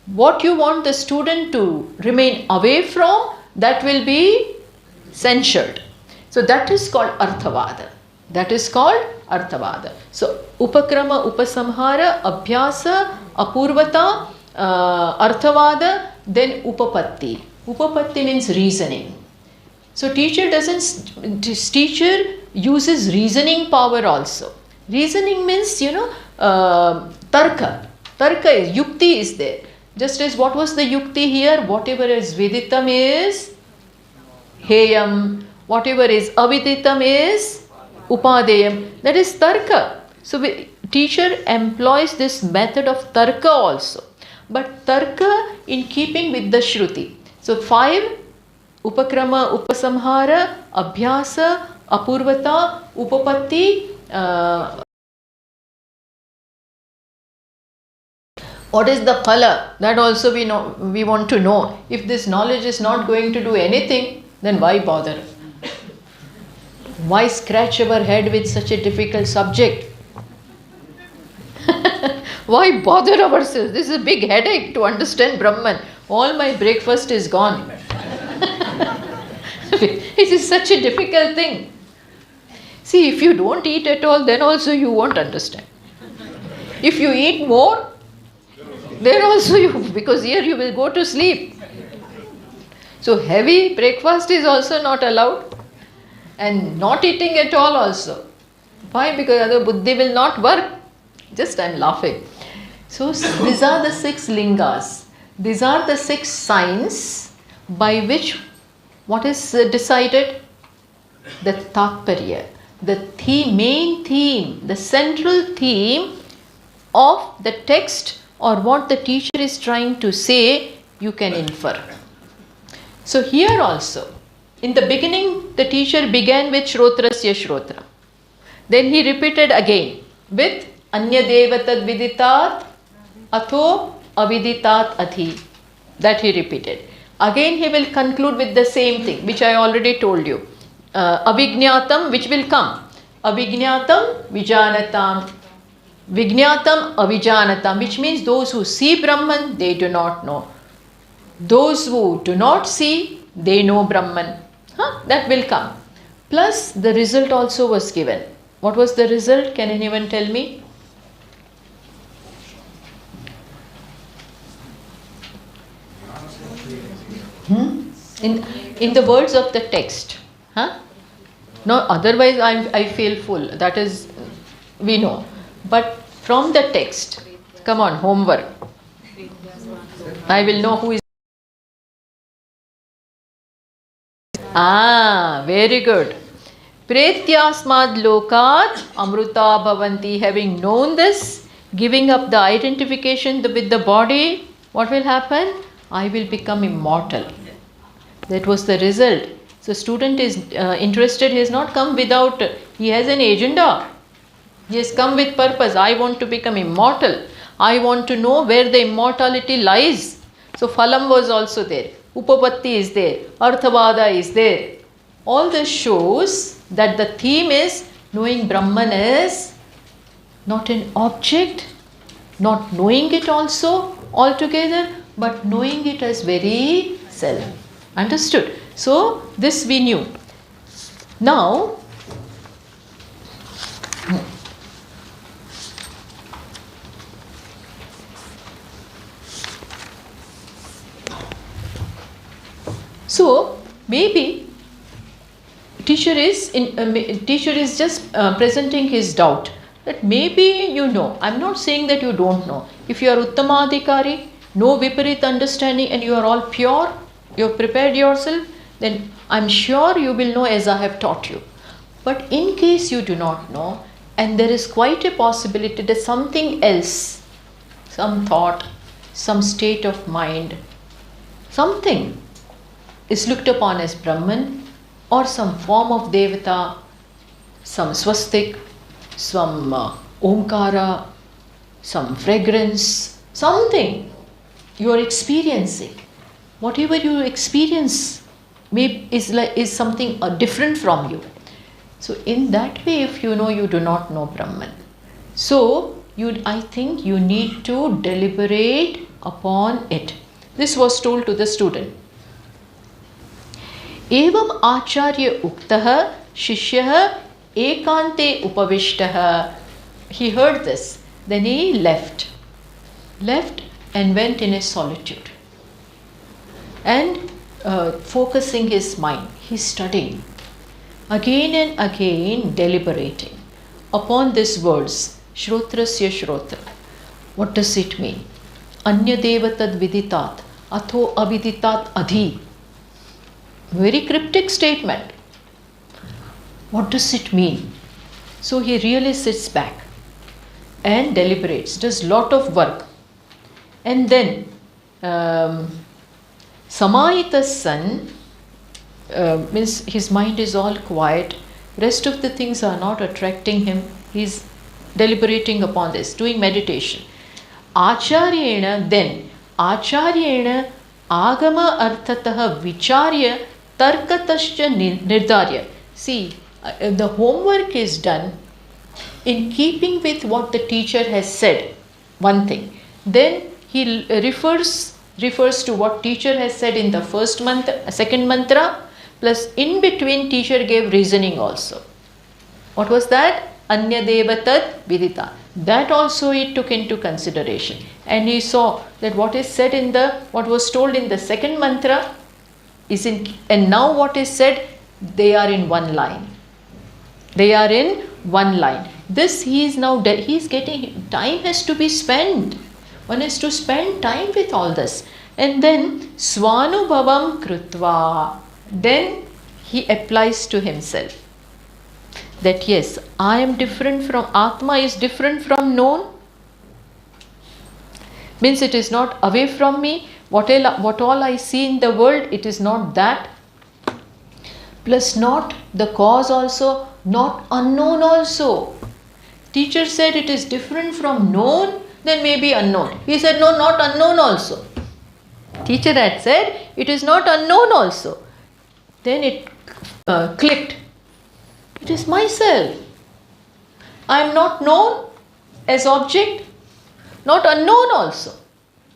What you want the student to remain away from, that will be censured. So that is called Arthavada. That is called Arthavada. So Upakrama, Upasamhara, Abhyasa, Apurvata, Arthavada, then Upapatti. Upapatti means reasoning. So teacher uses reasoning power also. Reasoning means, tarka. Tarka is, yukti is there. Just as what was the yukti here? Whatever is viditam is heyam. Whatever is aviditam is upadeyam. That is tarka. So teacher employs this method of tarka also. But tarka in keeping with the Shruti. So 5, Upakrama, Upasamhara, Abhyasa, Apurvata, Upapatti. What is the phala? That also we want to know. If this knowledge is not going to do anything, then why bother? Why scratch our head with such a difficult subject? Why bother ourselves? This is a big headache to understand Brahman. All my breakfast is gone. It is such a difficult thing. See, if you don't eat at all, then also you won't understand. If you eat more, then also because here you will go to sleep. So heavy breakfast is also not allowed. And not eating at all also. Why? Because other buddhi will not work. Just I am laughing. So these are the 6 lingas. These are the 6 signs by which what is decided? The tatparya. The main theme, the central theme of the text or what the teacher is trying to say, you can infer. So here also, in the beginning, the teacher began with Shrotrasya Shrotra. Then he repeated again with Anya Devatad Viditat Atho Aviditat Adhi. That he repeated. Again he will conclude with the same thing which I already told you. Avijñatam, which will come. Avijñatam Vijanatam. Vijñatam Avijanatam, which means those who see Brahman, they do not know. Those who do not see, they know Brahman. That will come. Plus the result also was given. What was the result? Can anyone tell me? In the words of the text. No, otherwise I feel full. That is, we know. But from the text, come on, homework. I will know who is. Very good. Pretyasmad lokat amruta bhavanti. Having known this, giving up the identification with the body, what will happen? I will become immortal. That was the result. So student is interested. He has not come without, he has an agenda. He has come with purpose. I want to become immortal. I want to know where the immortality lies. So phalam was also there. Upapatti is there. Arthavada is there. All this shows that the theme is knowing Brahman as not an object, not knowing it also altogether, but knowing it as very self. Understood? So this we knew. Now, so maybe teacher is just presenting his doubt that maybe you know. I'm not saying that you don't know. If you are Uttamadhikari, no viparit understanding, and you are all pure, you have prepared yourself, then I'm sure you will know as I have taught you. But in case you do not know, and there is quite a possibility that something else, some thought, some state of mind, something is looked upon as Brahman, or some form of Devata, some swastik, some omkara, some fragrance, something you are experiencing. Whatever you experience is something different from you. So in that way, if you know, you do not know Brahman. So I think you need to deliberate upon it. This was told to the student. Evam acharya uktah shishyah ekante upavishtah. He heard this. Then he left and went in a solitude. And focusing his mind, he's studying. Again and again deliberating upon these words. Shrotrasya shrotra. What does it mean? Anya devatad viditat atho aviditat adhi. Very cryptic statement. What does it mean? So he really sits back and deliberates, does lot of work. And then Samayita's son, means his mind is all quiet, rest of the things are not attracting him, he's deliberating upon this, doing meditation. Acharyena, then Acharyena agama arthatah vicharya tarkatascha nirdarya. See, the homework is done in keeping with what the teacher has said, one thing. Then he refers to what teacher has said in the first mantra, second mantra, plus in between teacher gave reasoning also. What was that? Anya devatad vidita. That also he took into consideration. And he saw that what is said in what was told in the second mantra is and now what is said, they are in one line. They are in one line. This he is now, he is getting, time has to be spent. One has to spend time with all this. And then Swanubhavam Krutva. Then he applies to himself. That yes, I am different from, Atma is different from known. Means it is not away from me. What all I see in the world, it is not that. Plus not the cause also, not unknown also. Teacher said it is different from known, then maybe unknown. He said no, not unknown also. Teacher had said it is not unknown also. Then it clicked. It is myself. I am not known as object, not unknown also.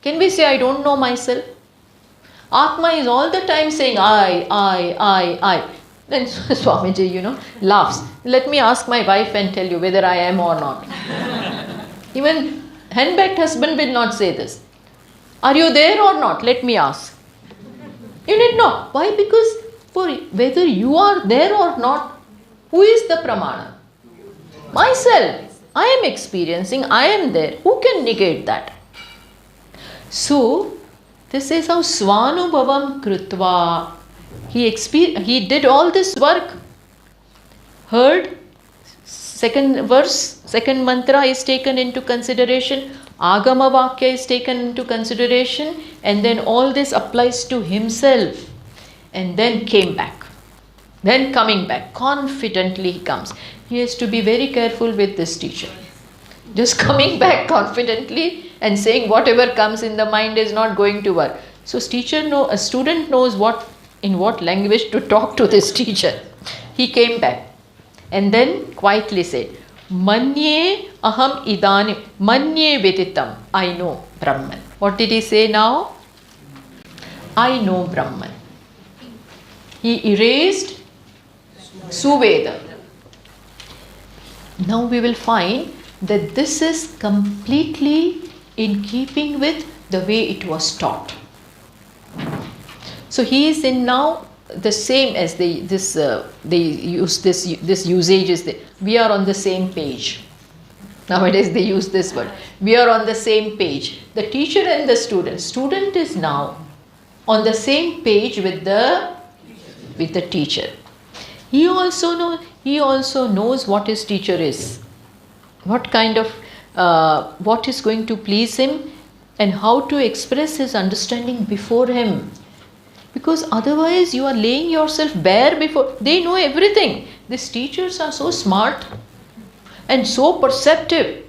Can we say I don't know myself? Atma is all the time saying I. Then Swamiji, laughs. Let me ask my wife and tell you whether I am or not. Even henpecked husband will not say this. Are you there or not? Let me ask. You need know. Why? Because for whether you are there or not, who is the pramana? Myself. I am experiencing, I am there. Who can negate that? So, this is how Swanubhavam Krutva. He did all this work. Heard, second verse, second mantra is taken into consideration. Agama Vakya is taken into consideration. And then all this applies to himself. And then came back. Then coming back, confidently he comes. He has to be very careful with this teacher. Just coming back confidently and saying whatever comes in the mind is not going to work. So a student knows in what language to talk to this teacher. He came back and then quietly said, Manye aham idanim, manye veditam. I know Brahman. What did he say now? I know Brahman. He erased Suveda. Now we will find that this is completely in keeping with the way it was taught. So he is in now the same as they use this usage is we are on the same page. Nowadays they use this word. We are on the same page. The teacher and the student. Student is now on the same page with the teacher. He also knows what his teacher is. What kind of what is going to please him and how to express his understanding before him. Because otherwise you are laying yourself bare before. They know everything. These teachers are so smart and so perceptive.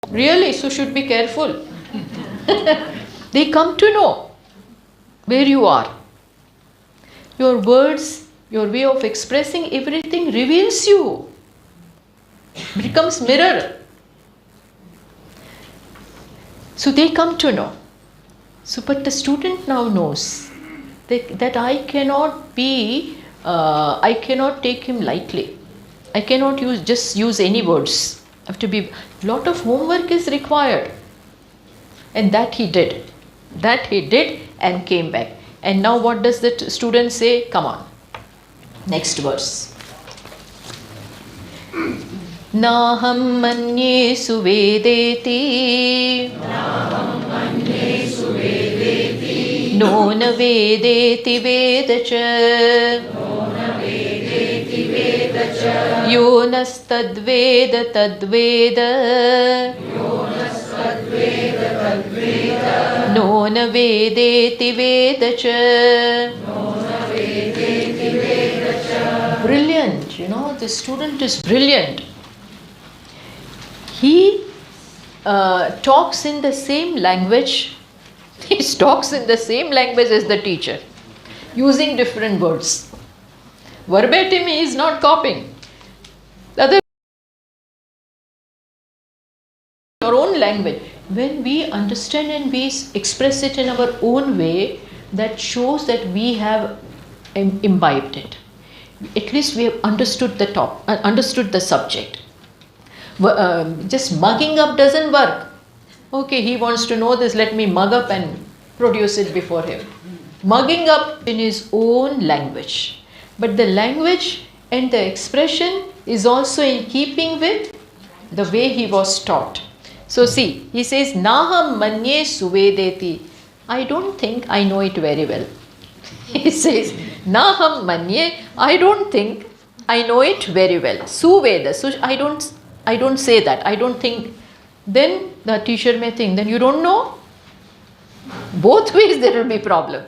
Really, so should be careful. They come to know where you are. Your words, your way of expressing everything reveals you. Becomes mirror. So they come to know. So, but the student now knows that I cannot take him lightly. I cannot use any words. Have to be, lot of homework is required. And that he did and came back. And now what does the student say? Come on. Next verse. Naham manye suvedeti no na vedeti vedacha yo nastadveda tadveda no na vedeti vedacha. Brilliant, the student is brilliant. He talks in the same language. He talks in the same language as the teacher, using different words. Verbatim, he is not copying. The other, your own language. When we understand and we express it in our own way, that shows that we have imbibed it. At least we have understood the subject. Just mugging up doesn't work. Okay, he wants to know this, let me mug up and produce it before him. Mugging up in his own language. But the language and the expression is also in keeping with the way he was taught. So see, he says, Naham manye suvedeti. I don't think I know it very well. He says, Naham manye, I don't think I know it very well. Suveda, so I don't say that. I don't think. Then the teacher may think, then you don't know? Both ways there will be problem.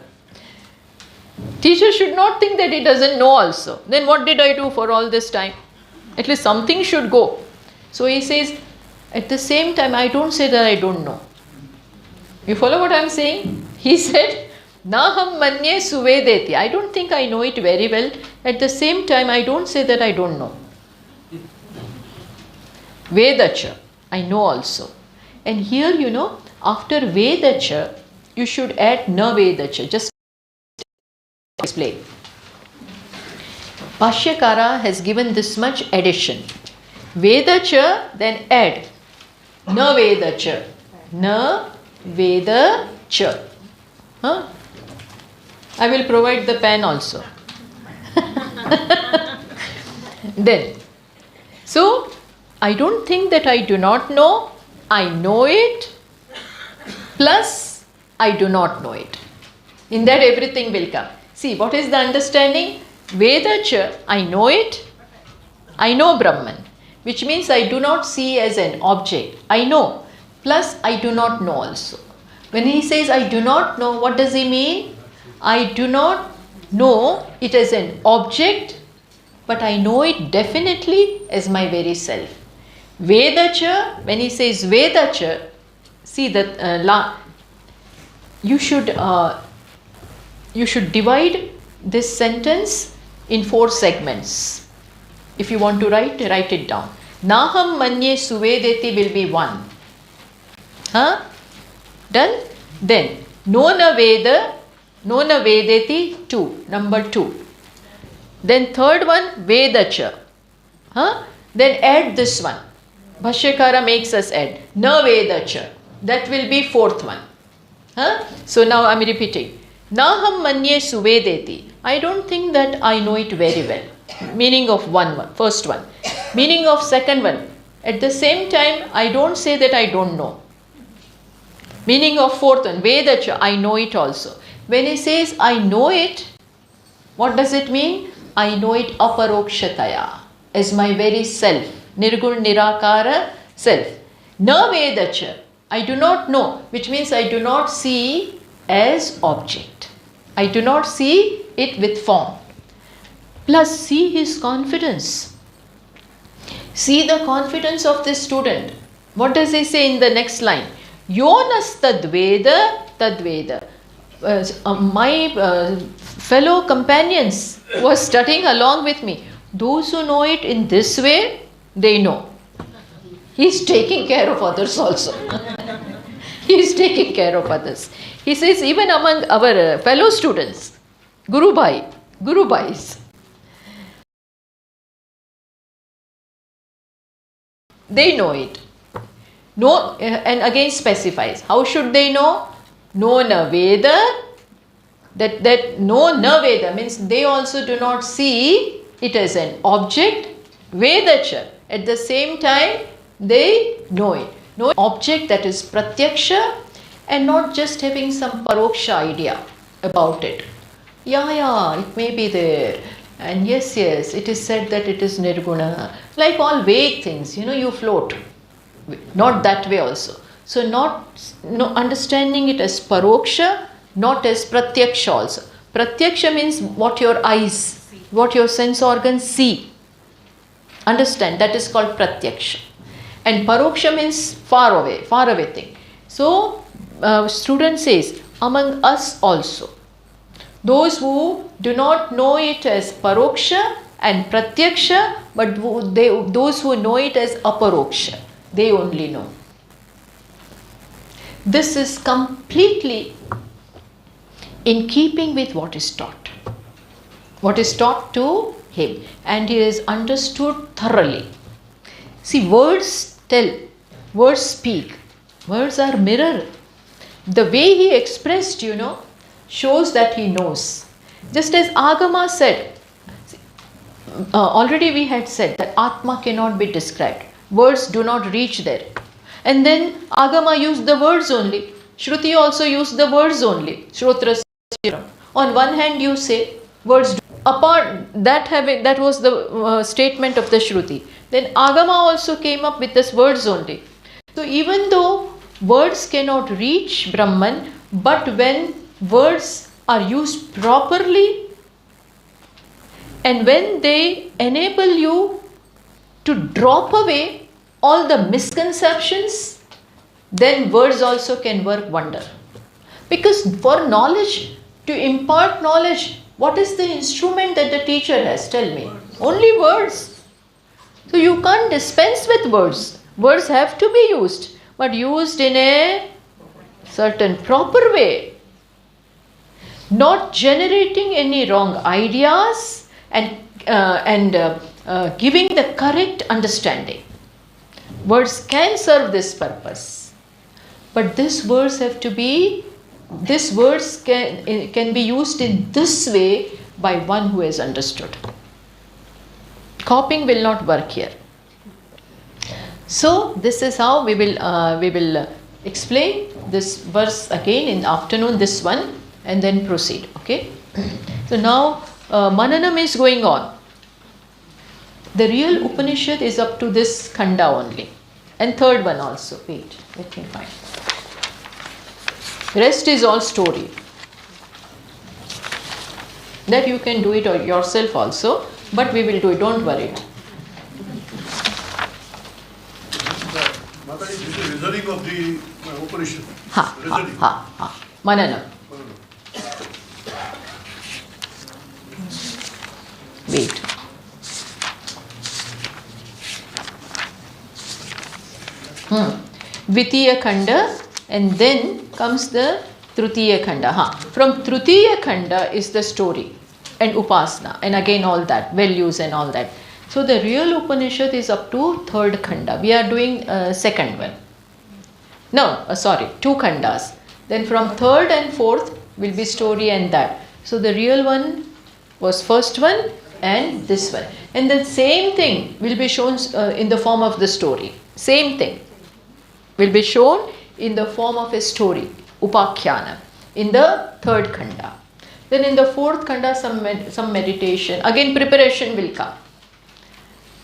Teacher should not think that he doesn't know also. Then what did I do for all this time? At least something should go. So he says, at the same time, I don't say that I don't know. You follow what I am saying? He said, Naham manye suvedeti. I don't think I know it very well. At the same time, I don't say that I don't know. Vedacha, I know also. And here, after Vedacha, you should add na Vedacha. Just explain. Pashyakara has given this much addition. Vedacha, then add na Vedacha. Na Vedacha. Huh? I will provide the pen also. Then, so I don't think that I do not know. I know it. Plus, I do not know it. In that everything will come. See, what is the understanding? Vedacha, I know it. I know Brahman. Which means I do not see as an object. I know. Plus, I do not know also. When he says I do not know, what does he mean? I do not know it as an object, but I know it definitely as my very self. Vedacha, when he says Vedacha, see that you should divide this sentence in 4 segments. If you want to write it down. Naham manye suvedeti will be 1. Huh? Done? Then, nona vedeti 2, number 2. Then third one, Vedacha. Huh? Then add this one. Bhashyakara makes us add. Na Vedacha. That will be 4th one. Huh? So now I am repeating. Naham manye suvedeti. I don't think that I know it very well. meaning of first one. Meaning of second one. At the same time, I don't say that I don't know. Meaning of fourth one, Vedacha, I know it also. When he says I know it, what does it mean? I know it aparokshataya, as my very self. Nirgun nirakara self. Na Vedacha, I do not know, which means I do not see as object. I do not see it with form. Plus, see his confidence. See the confidence of this student. What does he say in the next line? Yonas tadveda tadveda. My fellow companions who are studying along with me, those who know it in this way, they know. He is taking care of others also. He is taking care of others. He says even among our fellow students, Guru Bhais, they know it. No, and again specifies. How should they know? No na Veda. That no na Veda means they also do not see it as an object. Vedacha. At the same time, they know it. No object that is pratyaksha and not just having some paroksha idea about it. Yeah, it may be there. And yes, it is said that it is nirguna. Like all vague things, you float. Not that way also. So understanding it as paroksha, not as pratyaksha also. Pratyaksha means what your eyes, what your sense organs see. Understand, that is called pratyaksha. And paroksha means far away thing. So student says, among us also, those who do not know it as paroksha and pratyaksha, but those who know it as aparoksha, they only know. This is completely in keeping with what is taught. What is taught to him, and he is understood thoroughly. See, words tell, words speak, words are mirror. The way he expressed, shows that he knows. Just as Agama said, already we had said that Atma cannot be described. Words do not reach there. And then Agama used the words only. Shruti also used the words only. Shrotra. On one hand you say words do. Apart that was the statement of the Shruti. Then Agama also came up with this words only. So even though words cannot reach Brahman, but when words are used properly and when they enable you to drop away all the misconceptions, then words also can work wonder. Because for knowledge, to impart knowledge, what is the instrument that the teacher has? Tell me. Only words. So you can't dispense with words. Words have to be used, but used in a certain proper way. Not generating any wrong ideas and giving the correct understanding. Words can serve this purpose, but these words can be used in this way by one who has understood. Copying will not work here. So this is how we will explain this verse again in the afternoon, this one, and then proceed. Okay. So now Mananam is going on. The real Upanishad is up to this khanda only. And third one also. Wait, let me find. Rest is all story. That you can do it yourself also, but we will do it, don't worry. Mataji, this is reasoning of the Upanishad. Mananam. Wait. Vitiya Khanda, and then comes the Trutiya Khanda. From Trutiya Khanda is the story and Upasana, and again all that, values and all that. So the real Upanishad is up to third Khanda. We are doing second one. No, two Khandas. Then from third and fourth will be story and that. So the real one was first one, and this one. And the same thing will be shown in the form of the story. Same thing will be shown in the form of a story, Upakhyana, in the third khanda. Then in the fourth khanda, some meditation. Again, preparation will come.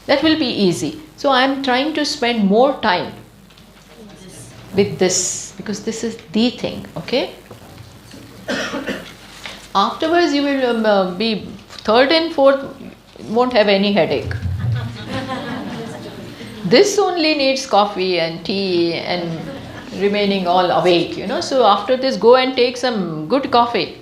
That will be easy. So I am trying to spend more time with this, because this is the thing, okay? Afterwards you will be third and fourth, won't have any headache. This only needs coffee and tea and remaining all awake, So after this, go and take some good coffee.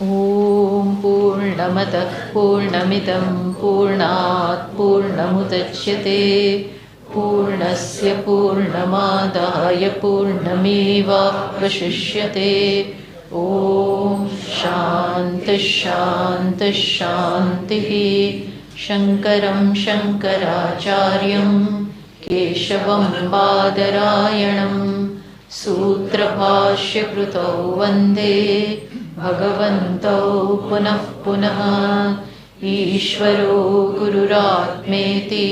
Om Purnamadah Purnamidam Purnat Purnamudachyate Purnasya Purnamadaya Purnameva Vashishyate. Om Shanti Shanti Shanti. Shankaram Shankaracharyam Keshavam Badarayanam Sutrabhashya Krutau Vande Bhagavantau Punah Punah. Ishvaro Gururatmeti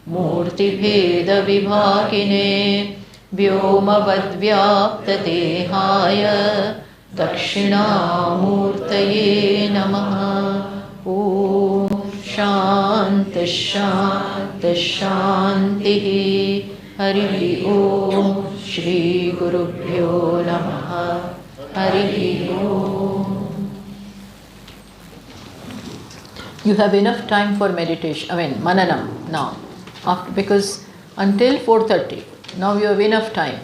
Murti Bheda Vibhagine Vyomavadvyapta Dehaya Dakshinamurtaye Namaha. Om Shanti Shanti Shanti. Hari Om. Shri Gurubhyo Namaha. Hari Om. You have enough time for meditation, mananam now, because until 4:30, now you have enough time.